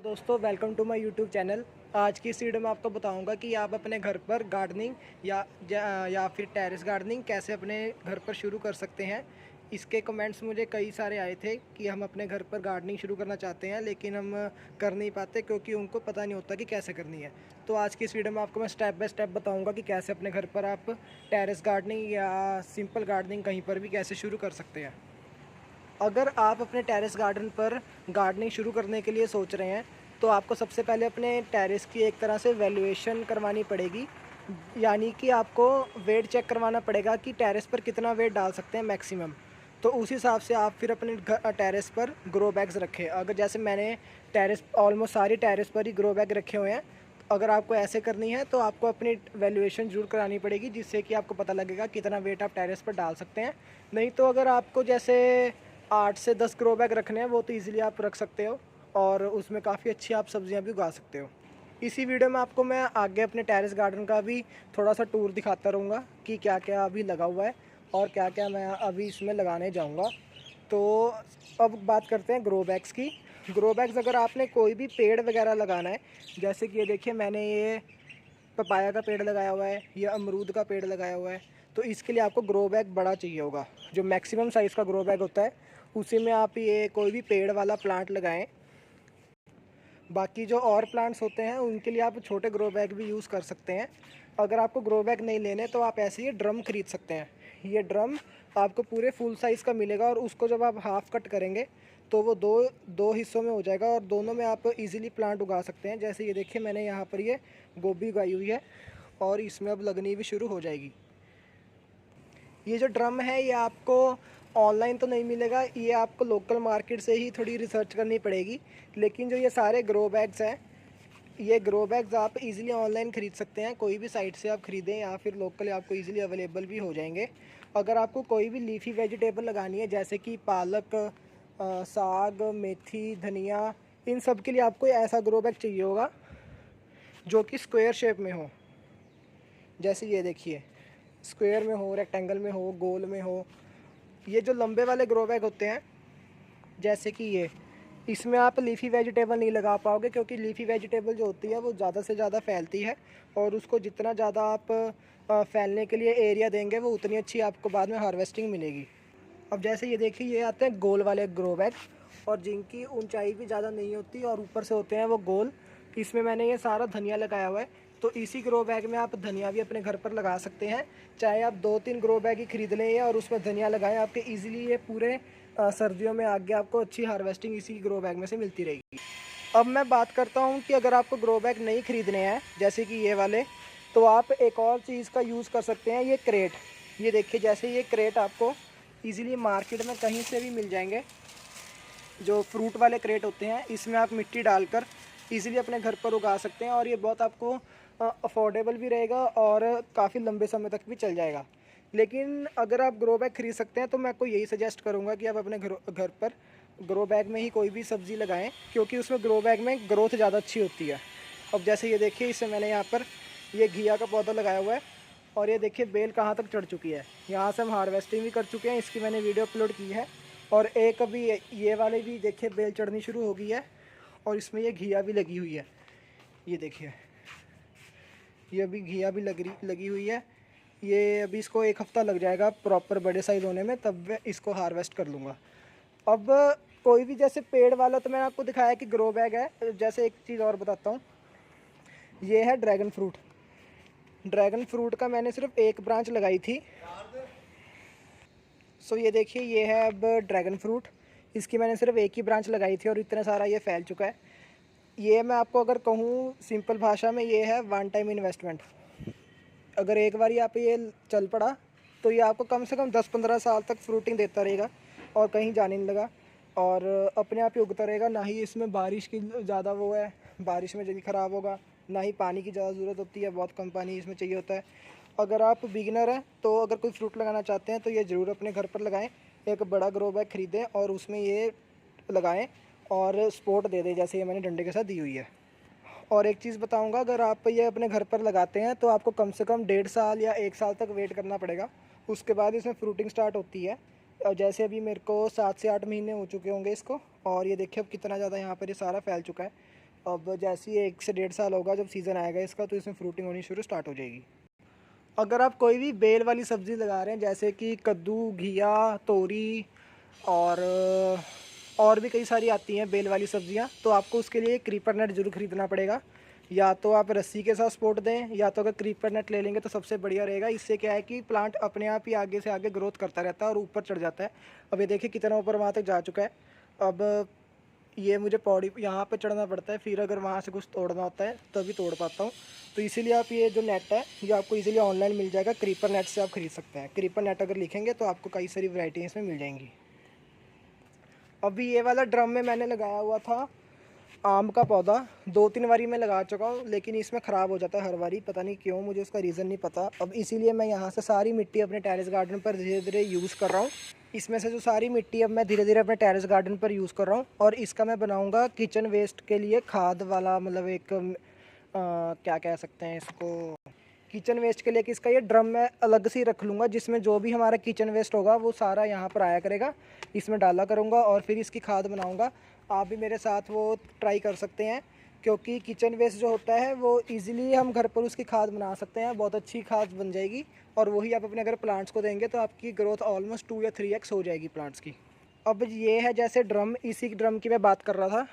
दोस्तों welcome to my YouTube channel. आज की इस वीडियो में आपको बताऊंगा कि आप अपने घर पर गार्डनिंग या फिर टेरेस गार्डनिंग कैसे अपने घर पर शुरू कर सकते हैं। इसके कमेंट्स मुझे कई सारे आए थे कि हम अपने घर पर गार्डनिंग शुरू करना चाहते हैं लेकिन हम कर नहीं पाते क्योंकि उनको पता नहीं होता कि कैसे करनी है। तो आज की इस वीडियो में आपको मैं स्टेप बाय स्टेप बताऊँगा कि कैसे अपने घर पर आप टेरेस गार्डनिंग या सिंपल गार्डनिंग कहीं पर भी कैसे शुरू कर सकते हैं। अगर आप अपने टेरेस गार्डन पर गार्डनिंग शुरू करने के लिए सोच रहे हैं तो आपको सबसे पहले अपने टेरेस की एक तरह से वैल्यूएशन करवानी पड़ेगी। यानी कि आपको वेट चेक करवाना पड़ेगा कि टेरेस पर कितना वेट डाल सकते हैं मैक्सिमम। तो उस हिसाब से आप फिर अपने टेरेस पर ग्रो बैग्स रखें। अगर जैसे मैंने टेरेस ऑलमोस्ट सारी टेरेस पर ही ग्रो बैग रखे हुए हैं। अगर आपको ऐसे करनी है तो आपको अपनी वैल्यूएशन ज़रूर करानी पड़ेगी जिससे कि आपको पता लगेगा कितना वेट आप टेरेस पर डाल सकते हैं। नहीं तो अगर आपको जैसे 8 से 10 ग्रो बैग रखने हैं वो तो ईज़िली आप रख सकते हो और उसमें काफ़ी अच्छी आप सब्जियां भी उगा सकते हो। इसी वीडियो में आपको मैं आगे अपने टेरेस गार्डन का भी थोड़ा सा टूर दिखाता रहूँगा कि क्या क्या अभी लगा हुआ है और क्या क्या मैं अभी इसमें लगाने जाऊँगा। तो अब बात करते हैं ग्रो बैग्स की। ग्रो बैग्स अगर आपने कोई भी पेड़ वगैरह लगाना है, जैसे कि ये देखिए मैंने ये पपाया का पेड़ लगाया हुआ है, ये अमरूद का पेड़ लगाया हुआ है। तो इसके लिए आपको ग्रो बैग बड़ा चाहिए होगा। जो मैक्सिमम साइज़ का ग्रो बैग होता है उसी में आप ये कोई भी पेड़ वाला प्लांट लगाएं। बाकी जो और प्लांट्स होते हैं उनके लिए आप छोटे ग्रो बैग भी यूज़ कर सकते हैं। अगर आपको ग्रो बैग नहीं लेने तो आप ऐसे ही ड्रम ख़रीद सकते हैं। ये ड्रम आपको पूरे फुल साइज़ का मिलेगा और उसको जब आप हाफ़ कट करेंगे तो वो दो दो हिस्सों में हो जाएगा और दोनों में आप इजीली प्लांट उगा सकते हैं। जैसे ये देखिए मैंने यहाँ पर ये गोभी उगाई हुई है और इसमें अब लगनी भी शुरू हो जाएगी। ये जो ड्रम है ये आपको ऑनलाइन तो नहीं मिलेगा, ये आपको लोकल मार्केट से ही थोड़ी रिसर्च करनी पड़ेगी। लेकिन जो ये सारे ग्रो बैग्स हैं, ये ग्रो बैग्स आप इजीली ऑनलाइन ख़रीद सकते हैं। कोई भी साइट से आप ख़रीदें या फिर लोकल आपको इजीली अवेलेबल भी हो जाएंगे। अगर आपको कोई भी लीफी वेजिटेबल लगानी है जैसे कि पालक, साग, मेथी, धनिया, इन सब के लिए आपको ऐसा ग्रो बैग चाहिए होगा जो कि स्क्वायर शेप में हो। जैसे ये देखिए स्क्वायर में हो, रेक्टेंगल में हो, गोल में हो। ये जो लंबे वाले ग्रो बैग होते हैं जैसे कि ये, इसमें आप लीफी वेजिटेबल नहीं लगा पाओगे क्योंकि लीफी वेजिटेबल जो होती है वो ज़्यादा से ज़्यादा फैलती है और उसको जितना ज़्यादा आप फैलने के लिए एरिया देंगे वो उतनी अच्छी आपको बाद में हार्वेस्टिंग मिलेगी। अब जैसे ये देखिए ये आते हैं गोल वाले ग्रो बैग और जिनकी ऊंचाई भी ज़्यादा नहीं होती और ऊपर से होते हैं वो गोल। इसमें मैंने ये सारा धनिया लगाया हुआ है। तो इसी ग्रो बैग में आप धनिया भी अपने घर पर लगा सकते हैं। चाहे आप 2-3 ग्रो बैग ही खरीद लें और उसमें धनिया लगाएं, आपके इजीली ये पूरे सर्दियों में आगे आपको अच्छी हार्वेस्टिंग इसी ग्रो बैग में से मिलती रहेगी। अब मैं बात करता हूँ कि अगर आपको ग्रो बैग नहीं खरीदने हैं जैसे कि ये वाले, तो आप एक और चीज़ का यूज़ कर सकते हैं, ये क्रेट। ये देखिए जैसे ये क्रेट आपको इजीली मार्केट में कहीं से भी मिल जाएंगे। जो फ्रूट वाले क्रेट होते हैं इसमें आप मिट्टी डालकर इजीली अपने घर पर उगा सकते हैं और ये बहुत आपको अफोर्डेबल भी रहेगा और काफ़ी लंबे समय तक भी चल जाएगा। लेकिन अगर आप ग्रो बैग खरीद सकते हैं तो मैं आपको यही सजेस्ट करूँगा कि आप अपने घर पर ग्रो बैग में ही कोई भी सब्ज़ी लगाएं क्योंकि उसमें ग्रो बैग में ग्रोथ ज़्यादा अच्छी होती है। अब जैसे ये देखिए इससे मैंने यहाँ पर ये घिया का पौधा लगाया हुआ है और ये देखिए बेल कहाँ तक चढ़ चुकी है। यहाँ से हम हार्वेस्टिंग भी कर चुके हैं, इसकी मैंने वीडियो अपलोड की है। और एक अभी ये वाले भी देखिए बेल चढ़नी शुरू हो गई है और इसमें ये घिया भी लगी हुई है। ये देखिए ये अभी घिया भी लगी हुई है। ये अभी इसको 1 हफ़्ता लग जाएगा प्रॉपर बड़े साइज़ होने में, तब मैं इसको हार्वेस्ट कर लूँगा। अब कोई भी जैसे पेड़ वाला तो मैंने आपको दिखाया कि ग्रो बैग है। जैसे एक चीज़ और बताता हूँ, ये है ड्रैगन फ्रूट। ड्रैगन फ्रूट का मैंने सिर्फ एक ब्रांच लगाई थी। सो ये देखिए ये है अब ड्रैगन फ्रूट। इसकी मैंने सिर्फ एक ही ब्रांच लगाई थी और इतना सारा ये फैल चुका है। ये मैं आपको अगर कहूँ सिंपल भाषा में, ये है वन टाइम इन्वेस्टमेंट। अगर एक बार आप ये चल पड़ा तो ये आपको कम से कम 10-15 साल तक फ्रूटिंग देता रहेगा और कहीं जाने नहीं लगा और अपने आप ही उगता रहेगा। ना ही इसमें बारिश की ज़्यादा वो है, बारिश में जल्दी ख़राब होगा, ना ही पानी की ज़्यादा ज़रूरत होती है, बहुत कम पानी इसमें चाहिए होता है। अगर आप बिगिनर हैं तो अगर कोई फ्रूट लगाना चाहते हैं तो ये ज़रूर अपने घर पर लगाएं। एक बड़ा ग्रो बैग ख़रीदें और उसमें ये लगाएं और सपोर्ट दे दें जैसे ये मैंने डंडे के साथ दी हुई है। और एक चीज़ बताऊंगा, अगर आप ये अपने घर पर लगाते हैं तो आपको कम से कम 1.5 साल या 1 साल तक वेट करना पड़ेगा, उसके बाद इसमें फ्रूटिंग स्टार्ट होती है। और जैसे अभी मेरे को 7 से 8 महीने हो चुके होंगे इसको और ये देखिए अब कितना ज़्यादा यहाँ पर ये सारा फैल चुका है। अब जैसे ही 1 से 1.5 साल होगा, जब सीज़न आएगा इसका, तो इसमें फ्रूटिंग होनी शुरू स्टार्ट हो जाएगी। अगर आप कोई भी बेल वाली सब्ज़ी लगा रहे हैं जैसे कि कद्दू, घिया, तोरी और भी कई सारी आती हैं बेल वाली सब्ज़ियाँ, तो आपको उसके लिए क्रीपर नेट ज़रूर ख़रीदना पड़ेगा। या तो आप रस्सी के साथ सपोर्ट दें, या तो अगर क्रीपर नेट ले लेंगे तो सबसे बढ़िया रहेगा। इससे क्या है कि प्लांट अपने आप ही आगे से आगे ग्रोथ करता रहता है और ऊपर चढ़ जाता है। अब ये देखिए कितना ऊपर वहाँ तक जा चुका है। अब ये मुझे पौड़ी यहाँ पे चढ़ना पड़ता है, फिर अगर वहाँ से कुछ तोड़ना होता है तभी तोड़ पाता हूँ। तो इसीलिए आप ये जो नेट है ये आपको इजीली ऑनलाइन मिल जाएगा, क्रीपर नेट से आप ख़रीद सकते हैं। क्रीपर नेट अगर लिखेंगे तो आपको कई सारी वैरायटी इसमें मिल जाएंगी। अभी ये वाला ड्रम में मैंने लगाया हुआ था आम का पौधा, 2-3 बारी मैं लगा चुका हूँ, लेकिन इसमें ख़राब हो जाता है हर बारी, पता नहीं क्यों, मुझे उसका रीज़न नहीं पता। अब इसीलिए मैं यहाँ से सारी मिट्टी अपने टेरेस गार्डन पर धीरे धीरे यूज़ कर रहा हूँ। इसमें से जो सारी मिट्टी अब मैं धीरे धीरे अपने टेरेस गार्डन पर यूज़ कर रहा हूँ, और इसका मैं बनाऊँगा किचन वेस्ट के लिए खाद वाला, मतलब एक क्या कह सकते हैं इसको, किचन वेस्ट के लिए कि इसका ये ड्रम मैं अलग से ही रख लूँगा, जिसमें जो भी हमारा किचन वेस्ट होगा वो सारा यहाँ पर आया करेगा, इसमें डाला करूँगा और फिर इसकी खाद बनाऊँगा। आप भी मेरे साथ वो ट्राई कर सकते हैं, क्योंकि किचन वेस्ट जो होता है वो इजीली हम घर पर उसकी खाद बना सकते हैं, बहुत अच्छी खाद बन जाएगी, और वही आप अपने अगर प्लांट्स को देंगे तो आपकी ग्रोथ ऑलमोस्ट 2 या 3x हो जाएगी प्लांट्स की। अब ये है जैसे ड्रम, इसी ड्रम की मैं बात कर रहा था।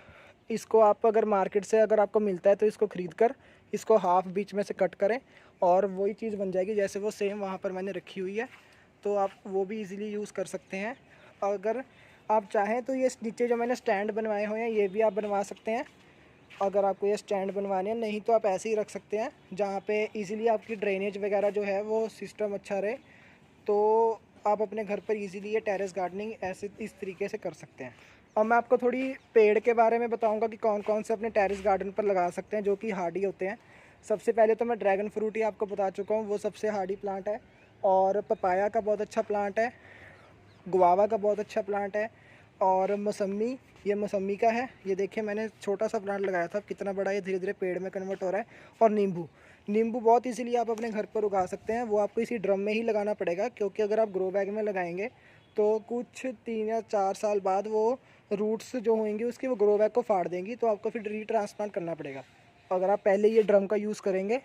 इसको आप अगर मार्केट से अगर आपको मिलता है तो इसको ख़रीद कर इसको हाफ बीच में से कट करें और वही चीज़ बन जाएगी जैसे वो सेम वहाँ पर मैंने रखी हुई है, तो आप वो भी इजीली यूज़ कर सकते हैं। अगर आप चाहें तो ये नीचे जो मैंने स्टैंड बनवाए हुए हैं ये भी आप बनवा सकते हैं, अगर आपको ये स्टैंड बनवाने हैं। नहीं तो आप ऐसे ही रख सकते हैं जहाँ पे इजीली आपकी ड्रेनेज वगैरह जो है वो सिस्टम अच्छा रहे, तो आप अपने घर पर इजीली ये टेरेस गार्डनिंग ऐसे इस तरीके से कर सकते हैं। अब मैं आपको थोड़ी पेड़ के बारे में बताऊंगा कि कौन कौन से अपने टेरेस गार्डन पर लगा सकते हैं जो कि हार्डी होते हैं। सबसे पहले तो मैं ड्रैगन फ्रूट ही आपको बता चुका हूँ, वो सबसे हार्डी प्लांट है। और पपाया का बहुत अच्छा प्लांट है, गुआवा का बहुत अच्छा प्लांट है, और मौसमी, ये मौसमी का है। ये देखिए मैंने छोटा सा प्लांट लगाया था, कितना बड़ा ये धीरे धीरे पेड़ में कन्वर्ट हो रहा है। और नींबू, नींबू बहुत इजीली आप अपने घर पर उगा सकते हैं, वो आपको इसी ड्रम में ही लगाना पड़ेगा, क्योंकि अगर आप ग्रो बैग में लगाएंगे तो कुछ 3 या 4 साल बाद वो रूट्स जो होंगी उसकी वो ग्रो बैग को फाड़ देंगी, तो आपको फिर रीट्रांसप्लांट करना पड़ेगा। अगर आप पहले ये ड्रम का यूज़ करेंगे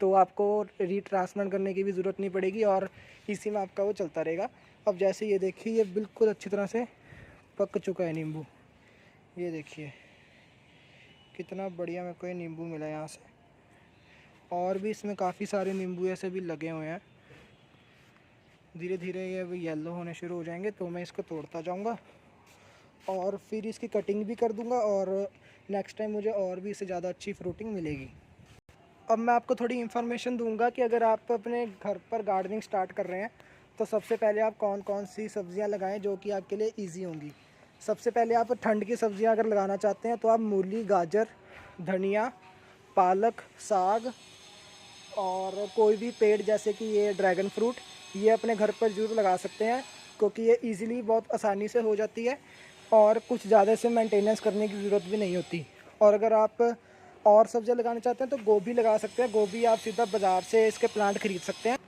तो आपको रीट्रांसप्लांट करने की भी ज़रूरत नहीं पड़ेगी और इसी में आपका वो चलता रहेगा। अब जैसे ये देखिए ये बिल्कुल अच्छी तरह से पक चुका है नींबू, ये देखिए कितना बढ़िया मेरे को ये नींबू मिला यहाँ से। और भी इसमें काफ़ी सारे नींबू ऐसे भी लगे हुए हैं, धीरे धीरे ये येलो होने शुरू हो जाएंगे तो मैं इसको तोड़ता जाऊँगा और फिर इसकी कटिंग भी कर दूँगा, और नेक्स्ट टाइम मुझे और भी इससे ज़्यादा अच्छी फ्रूटिंग मिलेगी। अब मैं आपको थोड़ी इन्फॉर्मेशन दूंगा कि अगर आप अपने घर पर गार्डनिंग स्टार्ट कर रहे हैं तो सबसे पहले आप कौन कौन सी सब्ज़ियां लगाएं जो कि आपके लिए इजी होंगी। सबसे पहले आप ठंड की सब्ज़ियां अगर लगाना चाहते हैं तो आप मूली, गाजर, धनिया, पालक, साग और कोई भी पेड़ जैसे कि ये ड्रैगन फ्रूट, ये अपने घर पर ज़रूर लगा सकते हैं, क्योंकि ये ईज़िली बहुत आसानी से हो जाती है और कुछ ज़्यादा से मेंटेनेंस करने की ज़रूरत भी नहीं होती। और अगर आप और सब्जियां लगाना चाहते हैं तो गोभी लगा सकते हैं। गोभी आप सीधा बाज़ार से इसके प्लांट खरीद सकते हैं,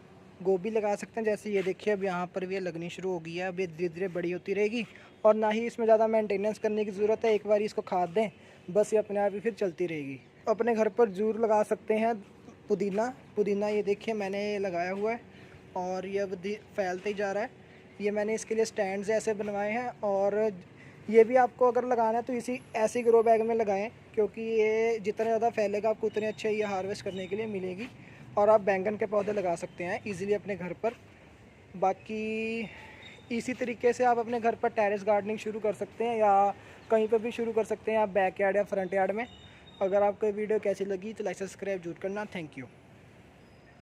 गोभी लगा सकते हैं। जैसे ये देखिए अब यहाँ पर भी ये लगनी शुरू हो गई है, अब ये धीरे धीरे बड़ी होती रहेगी और ना ही इसमें ज़्यादा मेंटेनेंस करने की ज़रूरत है। एक बार इसको खाद दें बस ये अपने आप ही फिर चलती रहेगी। अपने घर पर ज़रूर लगा सकते हैं पुदीना। पुदीना ये देखिए मैंने लगाया हुआ है और ये अब फैलते ही जा रहा है। ये मैंने इसके लिए स्टैंड्स ऐसे बनवाए हैं, और ये भी आपको अगर लगाना है तो इसी ऐसे ग्रो बैग में लगाएं, क्योंकि ये जितना ज़्यादा फैलेगा आपको उतने अच्छे ये हार्वेस्ट करने के लिए मिलेगी। और आप बैंगन के पौधे लगा सकते हैं इजीली अपने घर पर। बाकी इसी तरीके से आप अपने घर पर टेरेस गार्डनिंग शुरू कर सकते हैं या कहीं पर भी शुरू कर सकते हैं आप बैक यार्ड या फ्रंट यार्ड में। अगर आपको वीडियो कैसी लगी तो लाइक सब्सक्राइब जरूर करना। Thank you.